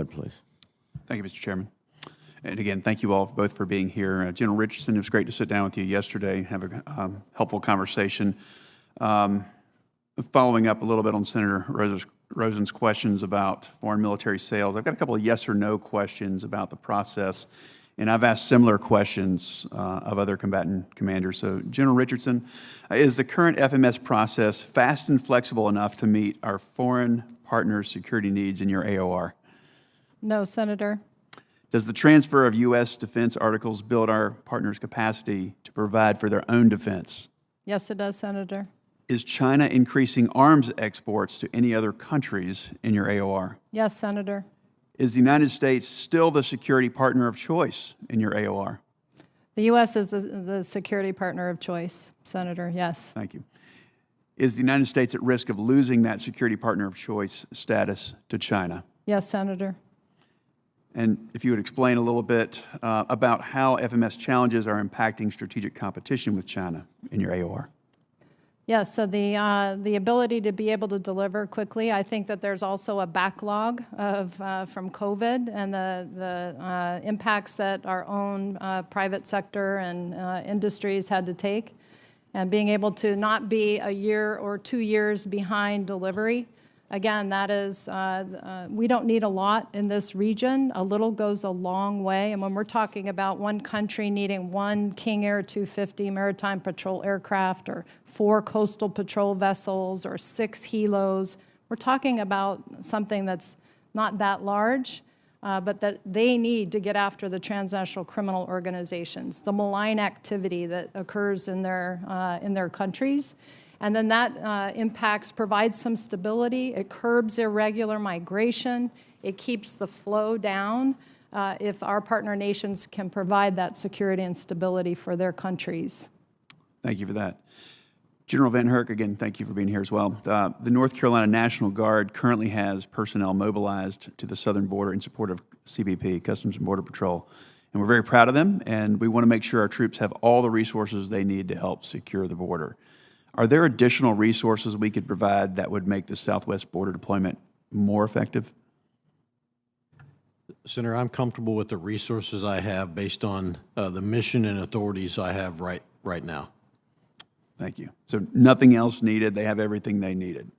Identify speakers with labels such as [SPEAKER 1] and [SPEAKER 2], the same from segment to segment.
[SPEAKER 1] ahead, please.
[SPEAKER 2] Thank you, Mr. Chairman. And again, thank you all both for being here. General Richardson, it was great to sit down with you yesterday and have a helpful conversation. Following up a little bit on Senator Rosen's questions about foreign military sales, I've got a couple of yes or no questions about the process, and I've asked similar questions of other combatant commanders. So, General Richardson, is the current FMS process fast and flexible enough to meet our foreign partners' security needs in your AOR?
[SPEAKER 3] No, Senator.
[SPEAKER 2] Does the transfer of U.S. defense articles build our partners' capacity to provide for their own defense?
[SPEAKER 3] Yes, it does, Senator.
[SPEAKER 2] Is China increasing arms exports to any other countries in your AOR?
[SPEAKER 3] Yes, Senator.
[SPEAKER 2] Is the United States still the security partner of choice in your AOR?
[SPEAKER 3] The U.S. is the security partner of choice, Senator, yes.
[SPEAKER 2] Thank you. Is the United States at risk of losing that security partner of choice status to China?
[SPEAKER 3] Yes, Senator.
[SPEAKER 2] And if you would explain a little bit about how FMS challenges are impacting strategic competition with China in your AOR.
[SPEAKER 3] Yes, so the ability to be able to deliver quickly, I think that there's also a backlog of from COVID and the impacts that our own private sector and industries had to take. And being able to not be a year or 2 years behind delivery. Again, that is, we don't need a lot in this region. A little goes a long way. And when we're talking about one country needing one King Air 250 maritime patrol aircraft or 4 coastal patrol vessels or 6 helos, we're talking about something that's not that large, but that they need to get after the transnational criminal organizations, the malign activity that occurs in their countries. And then that provides some stability. It curbs irregular migration. It keeps the flow down if our partner nations can provide that security and stability for their countries.
[SPEAKER 2] Thank you for that. General Van Herk, again, thank you for being here as well. The North Carolina National Guard currently has personnel mobilized to the southern border in support of CBP, Customs and Border Patrol. And we're very proud of them, and we want to make sure our troops have all the resources they need to help secure the border. Are there additional resources we could provide that would make the Southwest border deployment more effective?
[SPEAKER 4] Senator, I'm comfortable with the resources I have based on the mission and authorities I have right now.
[SPEAKER 2] Thank you. So nothing else needed. They have everything they needed.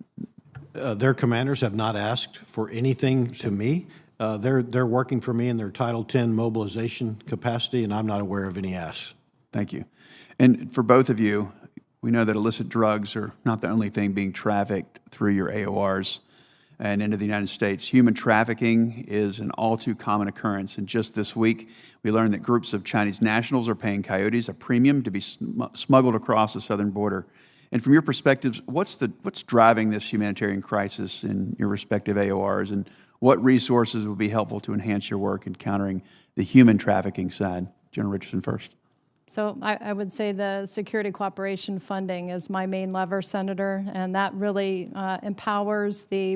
[SPEAKER 4] Their commanders have not asked for anything to me. They're working for me in their Title X mobilization capacity, and I'm not aware of any asks.
[SPEAKER 2] Thank you. And for both of you, we know that illicit drugs are not the only thing being trafficked through your AORs and into the United States. Human trafficking is an all too common occurrence. And just this week, we learned that groups of Chinese nationals are paying coyotes a premium to be smuggled across the southern border. And from your perspectives, what's driving this humanitarian crisis in your respective AORs, and what resources would be helpful to enhance your work in countering the human trafficking side? General Richardson first.
[SPEAKER 3] So I would say the security cooperation funding is my main lever, Senator, and that really empowers the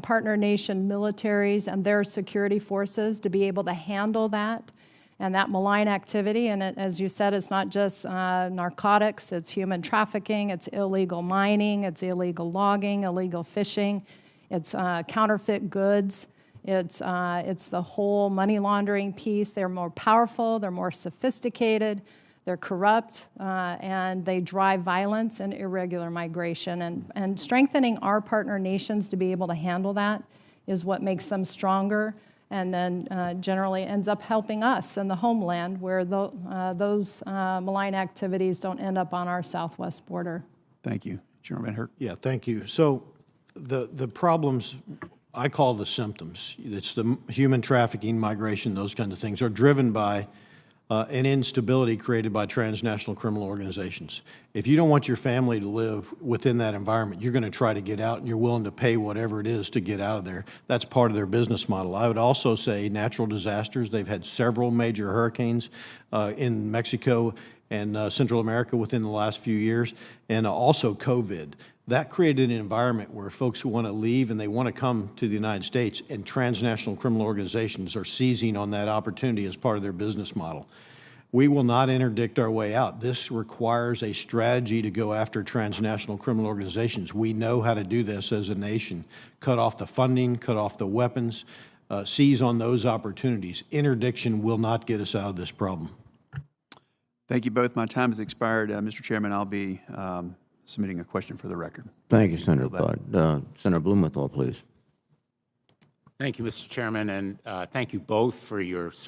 [SPEAKER 3] partner nation militaries and their security forces to be able to handle that and that malign activity. And as you said, it's not just narcotics, it's human trafficking, it's illegal mining, it's illegal logging, illegal fishing, it's counterfeit goods. It's the whole money laundering piece. They're more powerful, they're more sophisticated, they're corrupt, and they drive violence and irregular migration. And strengthening our partner nations to be able to handle that is what makes them stronger, and then generally ends up helping us in the homeland where those malign activities don't end up on our southwest border.
[SPEAKER 2] Thank you. General Van Herk.
[SPEAKER 4] Yeah, thank you. So the problems I call the symptoms. It's the human trafficking, migration, those kinds of things are driven by an instability created by transnational criminal organizations. If you don't want your family to live within that environment, you're going to try to get out, and you're willing to pay whatever it is to get out of there. That's part of their business model. I would also say natural disasters. They've had several major hurricanes in Mexico and Central America within the last few years, and also COVID. That created an environment where folks who want to leave and they want to come to the United States, and transnational criminal organizations are seizing on that opportunity as part of their business model. We will not interdict our way out. This requires a strategy to go after transnational criminal organizations. We know how to do this as a nation. Cut off the funding, cut off the weapons, seize on those opportunities. Interdiction will not get us out of this problem.
[SPEAKER 2] Thank you both. My time has expired. Mr. Chairman, I'll be submitting a question for the record.
[SPEAKER 1] Thank you, Senator Budd. Senator Blumenthal, please.
[SPEAKER 5] Thank you, Mr. Chairman, and thank you both for your service.